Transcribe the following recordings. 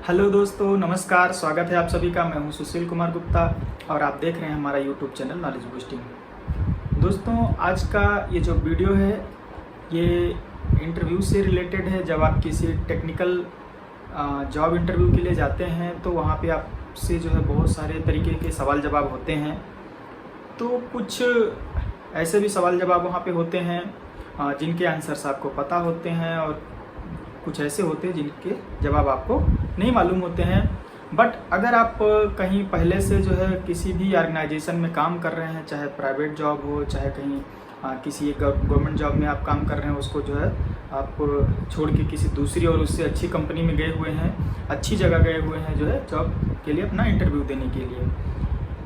Hello दोस्तों, नमस्कार। स्वागत है आप सभी का। मैं हूं सुशील कुमार गुप्ता और आप देख रहे हैं हमारा यूट्यूब चैनल नॉलेज बूस्टिंग। दोस्तों, आज का ये जो वीडियो है ये इंटरव्यू से रिलेटेड है। जब आप किसी टेक्निकल जॉब इंटरव्यू के लिए जाते हैं तो वहाँ पे आपसे जो है बहुत सारे तरीके के सवाल जवाब होते हैं। तो कुछ ऐसे भी सवाल जवाब वहाँ पे होते हैं जिनके आंसर्स आपको पता होते हैं और कुछ ऐसे होते हैं जिनके जवाब आपको नहीं मालूम होते हैं। बट अगर आप कहीं पहले से जो है किसी भी ऑर्गेनाइजेशन में काम कर रहे हैं, चाहे प्राइवेट जॉब हो, चाहे कहीं किसी एक गवर्नमेंट जॉब में आप काम कर रहे हैं, उसको जो है आप छोड़ के किसी दूसरी और उससे अच्छी कंपनी में गए हुए हैं, अच्छी जगह गए हुए हैं जो है जॉब के लिए अपना इंटरव्यू देने के लिए,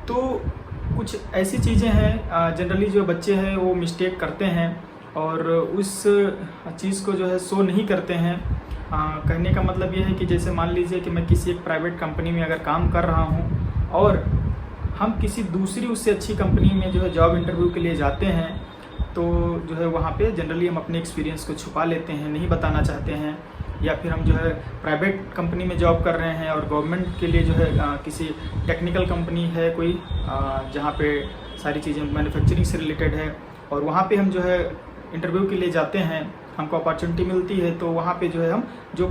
तो कुछ ऐसी चीज़ें हैं जनरली जो बच्चे हैं वो मिस्टेक करते हैं और उस चीज़ को जो है शो नहीं करते हैं। कहने का मतलब ये है कि जैसे मान लीजिए कि मैं किसी एक प्राइवेट कंपनी में अगर काम कर रहा हूँ और हम किसी दूसरी उससे अच्छी कंपनी में जो है जॉब इंटरव्यू के लिए जाते हैं, तो जो है वहाँ पे जनरली हम अपने एक्सपीरियंस को छुपा लेते हैं, नहीं बताना चाहते हैं। या फिर हम जो है प्राइवेट कंपनी में जॉब कर रहे हैं और गवर्नमेंट के लिए जो है किसी टेक्निकल कंपनी है कोई जहाँ पे सारी चीज़ें मैन्युफैक्चरिंग से रिलेटेड है और वहाँ पे हम जो है इंटरव्यू के लिए जाते हैं, हमको अपॉर्चुनिटी मिलती है, तो वहाँ पे जो है हम जो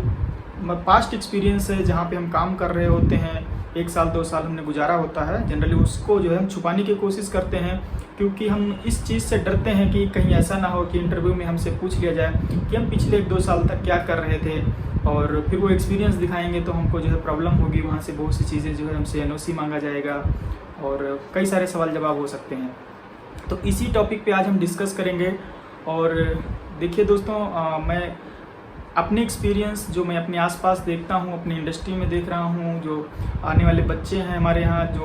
पास्ट एक्सपीरियंस है जहाँ पे हम काम कर रहे होते हैं, 1 साल 2 साल हमने गुजारा होता है, जनरली उसको जो है हम छुपाने की कोशिश करते हैं, क्योंकि हम इस चीज़ से डरते हैं कि कहीं ऐसा ना हो कि इंटरव्यू में हमसे पूछ लिया जाए कि हम पिछले 1-2 साल तक क्या कर रहे थे और फिर वो एक्सपीरियंस दिखाएंगे तो हमको जो है प्रॉब्लम होगी, वहाँ से बहुत सी चीज़ें जो है हमसे NOC मांगा जाएगा और कई सारे सवाल जवाब हो सकते हैं। तो इसी टॉपिक पे आज हम डिस्कस करेंगे। और देखिए दोस्तों, मैं अपने एक्सपीरियंस जो मैं अपने आसपास देखता हूँ, अपनी इंडस्ट्री में देख रहा हूँ, जो आने वाले बच्चे हैं हमारे यहाँ, जो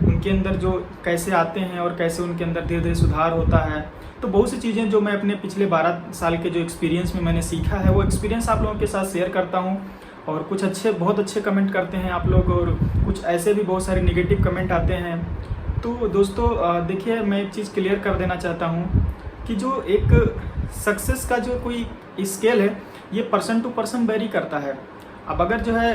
उनके अंदर जो कैसे आते हैं और कैसे उनके अंदर धीरे धीरे सुधार होता है, तो बहुत सी चीज़ें जो मैं अपने पिछले 12 साल के जो एक्सपीरियंस में मैंने सीखा है वो एक्सपीरियंस आप लोगों के साथ शेयर करता हूँ। और कुछ बहुत अच्छे कमेंट करते हैं आप लोग और कुछ ऐसे भी बहुत सारे निगेटिव कमेंट आते हैं। तो दोस्तों देखिए, मैं एक चीज़ क्लियर कर देना चाहता हूँ कि जो एक सक्सेस का जो कोई स्केल है ये पर्सन टू पर्सन वेरी करता है। अब अगर जो है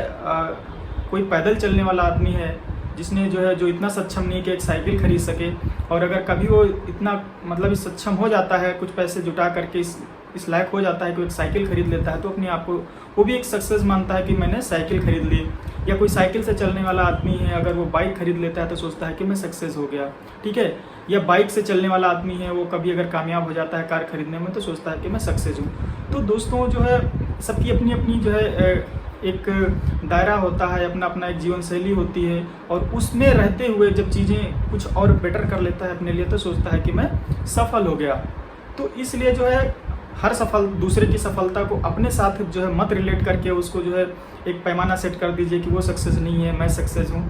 कोई पैदल चलने वाला आदमी है जिसने जो इतना सक्षम नहीं कि एक साइकिल खरीद सके, और अगर कभी वो इतना मतलब सक्षम हो जाता है, कुछ पैसे जुटा करके इस लायक हो जाता है कि एक साइकिल खरीद लेता है, तो अपने आप को वो भी एक सक्सेस मानता है कि मैंने साइकिल खरीद ली। या कोई साइकिल से चलने वाला आदमी है, अगर वो बाइक खरीद लेता है तो सोचता है कि मैं सक्सेस हो गया, ठीक है। या बाइक से चलने वाला आदमी है, वो कभी अगर कामयाब हो जाता है कार खरीदने में तो सोचता है कि मैं सक्सेस हूँ। तो दोस्तों जो है सबकी अपनी अपनी जो है एक दायरा होता है, अपना अपना एक जीवन शैली होती है, और उसमें रहते हुए जब चीज़ें कुछ और बेटर कर लेता है अपने लिए तो सोचता है कि मैं सफल हो गया। तो इसलिए जो है हर दूसरे की सफलता को अपने साथ जो है मत रिलेट करके उसको जो है एक पैमाना सेट कर दीजिए कि वो सक्सेस नहीं है, मैं सक्सेस हूँ,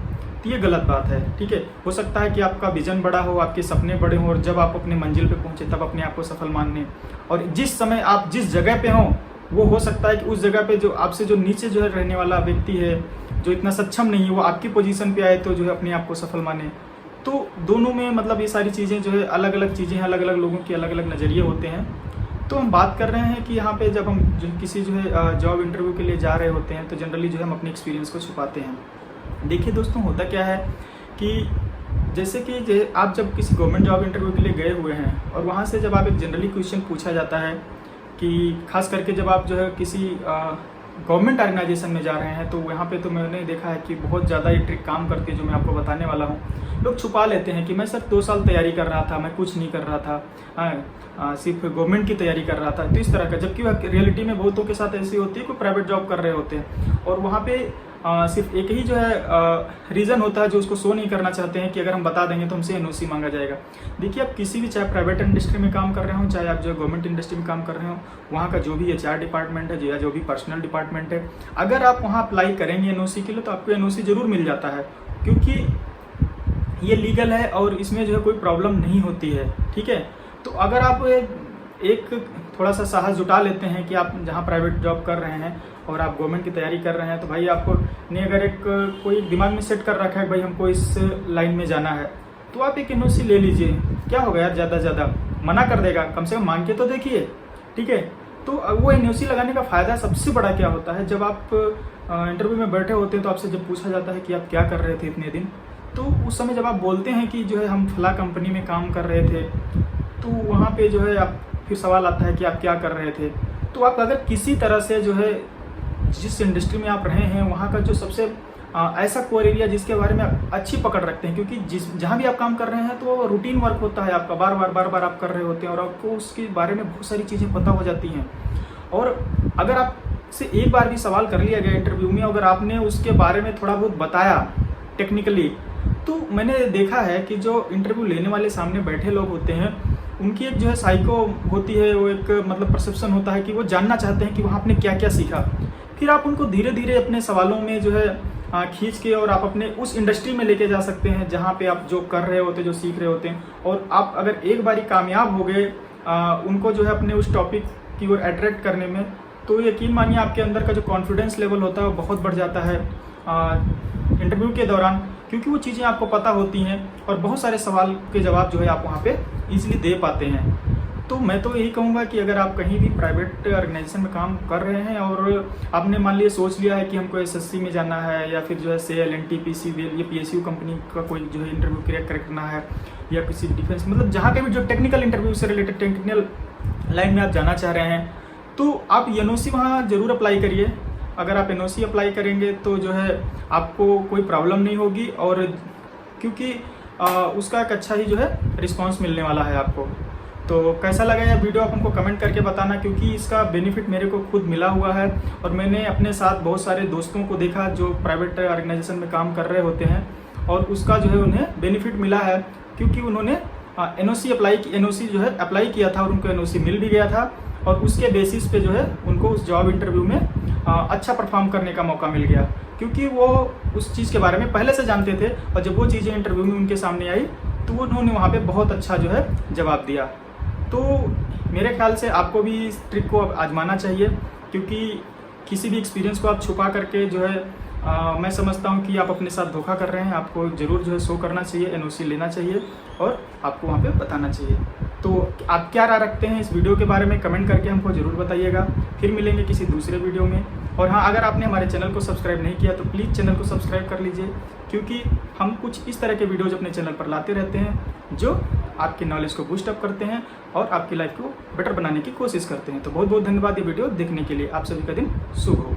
तो ये गलत बात है, ठीक है। हो सकता है कि आपका विजन बड़ा हो, आपके सपने बड़े हों और जब आप अपने मंजिल पे पहुँचे तब अपने आप को सफल मानने, और जिस समय आप जिस जगह पे हों वो हो सकता है कि उस जगह पे जो आपसे जो नीचे जो है रहने वाला व्यक्ति है, जो इतना सक्षम नहीं है, वो आपकी पोजीशन पे आए तो जो है अपने आप को सफल माने। तो दोनों में मतलब ये सारी चीज़ें जो है अलग अलग चीज़ें हैं, अलग अलग लोगों के अलग अलग नज़रिए होते हैं। तो हम बात कर रहे हैं कि यहाँ पे जब हम किसी जो है जॉब इंटरव्यू के लिए जा रहे होते हैं तो जनरली जो है हम अपने एक्सपीरियंस को छुपाते हैं। देखिए दोस्तों, होता क्या है कि जैसे कि आप जब किसी गवर्नमेंट जॉब इंटरव्यू के लिए गए हुए हैं और वहाँ से जब आप एक जनरली क्वेश्चन पूछा जाता है कि खास करके जब आप जो है किसी गवर्नमेंट ऑर्गेनाइजेशन में जा रहे हैं, तो यहाँ पे तो मैंने देखा है कि बहुत ज़्यादा ये ट्रिक काम करती है जो मैं आपको बताने वाला हूँ। लोग छुपा लेते हैं कि मैं सिर्फ 2 साल तैयारी कर रहा था, मैं कुछ नहीं कर रहा था, सिर्फ गवर्नमेंट की तैयारी कर रहा था, तो इस तरह का। जबकि रियलिटी में बहुतों के साथ ऐसी होती है कि प्राइवेट जॉब कर रहे होते हैं और वहाँ पे सिर्फ एक ही जो है रीज़न होता है जो उसको शो नहीं करना चाहते हैं कि अगर हम बता देंगे तो हमसे NOC मांगा जाएगा। देखिए, आप किसी भी चाहे प्राइवेट इंडस्ट्री में काम कर रहे हो, चाहे आप जो गवर्नमेंट इंडस्ट्री में काम कर रहे हो, वहाँ का जो भी HR डिपार्टमेंट है या जो भी पर्सनल डिपार्टमेंट है, अगर आप वहाँ अप्लाई करेंगे NOC के लिए तो आपको NOC जरूर मिल जाता है, क्योंकि ये लीगल है और इसमें जो है कोई प्रॉब्लम नहीं होती है, ठीक है। तो अगर आप एक थोड़ा सा साहस जुटा लेते हैं कि आप जहाँ प्राइवेट जॉब कर रहे हैं और आप गवर्नमेंट की तैयारी कर रहे हैं, तो भाई आपको नहीं अगर एक कोई दिमाग में सेट कर रखा है भाई हमको इस लाइन में जाना है, तो आप एक NOC ले लीजिए। क्या होगा यार, ज़्यादा से ज़्यादा मना कर देगा, कम से कम मांग के तो देखिए, ठीक है। तो वो NOC लगाने का फ़ायदा सबसे बड़ा क्या होता है, जब आप इंटरव्यू में बैठे होते हैं तो आपसे जब पूछा जाता है कि आप क्या कर रहे थे इतने दिन, तो उस समय जब आप बोलते हैं कि जो है हम फला कंपनी में काम कर रहे थे, तो वहाँ पे जो है आप फिर सवाल आता है कि आप क्या कर रहे थे। तो आप अगर किसी तरह से जो है जिस इंडस्ट्री में आप रहे हैं वहाँ का जो सबसे ऐसा कोर एरिया जिसके बारे में आप अच्छी पकड़ रखते हैं, क्योंकि जहाँ भी आप काम कर रहे हैं तो वो रूटीन वर्क होता है आपका, बार बार आप कर रहे होते हैं और आपको उसके बारे में बहुत सारी चीज़ें पता हो जाती हैं। और अगर आपसे एक बार भी सवाल कर लिया गया इंटरव्यू में, अगर आपने उसके बारे में थोड़ा बहुत बताया टेक्निकली, तो मैंने देखा है कि जो इंटरव्यू लेने वाले सामने बैठे लोग होते हैं उनकी एक जो है साइको होती है, वो एक मतलब परसेप्शन होता है कि वो जानना चाहते हैं कि वहाँ आपने क्या क्या सीखा। फिर आप उनको धीरे धीरे अपने सवालों में जो है खींच के और आप अपने उस इंडस्ट्री में लेके जा सकते हैं जहाँ पे आप जो कर रहे होते हैं, जो सीख रहे होते हैं। और आप अगर एक बारी कामयाब हो गए उनको जो है अपने उस टॉपिक की ओर अट्रैक्ट करने में, तो यकीन मानिए आपके अंदर का जो कॉन्फिडेंस लेवल होता है वो बहुत बढ़ जाता है इंटरव्यू के दौरान, क्योंकि वो चीज़ें आपको पता होती हैं और बहुत सारे सवाल के जवाब जो है आप वहाँ पे इजीली दे पाते हैं। तो मैं तो यही कहूँगा कि अगर आप कहीं भी प्राइवेट ऑर्गेनाइजेशन में काम कर रहे हैं और आपने मान लिया सोच लिया है कि हमको एसएससी में जाना है या फिर जो है सेल एनटीपीसी ये पीएसयू कंपनी का कोई जो है इंटरव्यू क्रैक करना है, या किसी डिफेंस मतलब जहाँ के भी जो टेक्निकल इंटरव्यू से रिलेटेड टेक्निकल लाइन में आप जाना चाह रहे हैं, तो आप एनओसी वहाँ ज़रूर अप्लाई करिए। अगर आप एनओसी अप्लाई करेंगे तो जो है आपको कोई प्रॉब्लम नहीं होगी, और क्योंकि उसका एक अच्छा ही जो है रिस्पांस मिलने वाला है आपको। तो कैसा लगा यह वीडियो आप हमको कमेंट करके बताना, क्योंकि इसका बेनिफिट मेरे को खुद मिला हुआ है और मैंने अपने साथ बहुत सारे दोस्तों को देखा जो प्राइवेट ऑर्गेनाइजेशन में काम कर रहे होते हैं और उसका जो है उन्हें बेनिफिट मिला है, क्योंकि उन्होंने एनओसी जो है अप्लाई किया था और उनको एनओसी मिल भी गया था, और उसके बेसिस पे जो है उनको उस जॉब इंटरव्यू में अच्छा परफॉर्म करने का मौका मिल गया, क्योंकि वो उस चीज़ के बारे में पहले से जानते थे और जब वो चीज़ें इंटरव्यू में उनके सामने आई तो उन्होंने वहाँ पे बहुत अच्छा जो है जवाब दिया। तो मेरे ख्याल से आपको भी इस ट्रिक को आजमाना चाहिए, क्योंकि किसी भी एक्सपीरियंस को आप छुपा करके जो है मैं समझता हूँ कि आप अपने साथ धोखा कर रहे हैं। आपको ज़रूर जो है शो करना चाहिए, एनओसी लेना चाहिए और आपको वहाँ पे बताना चाहिए। तो आप क्या राय रखते हैं इस वीडियो के बारे में कमेंट करके हमको ज़रूर बताइएगा। फिर मिलेंगे किसी दूसरे वीडियो में। और हाँ, अगर आपने हमारे चैनल को सब्सक्राइब नहीं किया तो प्लीज़ चैनल को सब्सक्राइब कर लीजिए, क्योंकि हम कुछ इस तरह के वीडियोज़ अपने चैनल पर लाते रहते हैं जो आपकी नॉलेज को बूस्ट अप करते हैं और आपकी लाइफ को बेटर बनाने की कोशिश करते हैं। तो बहुत बहुत धन्यवाद ये वीडियो देखने के लिए। आप सभी का दिन शुभ हो।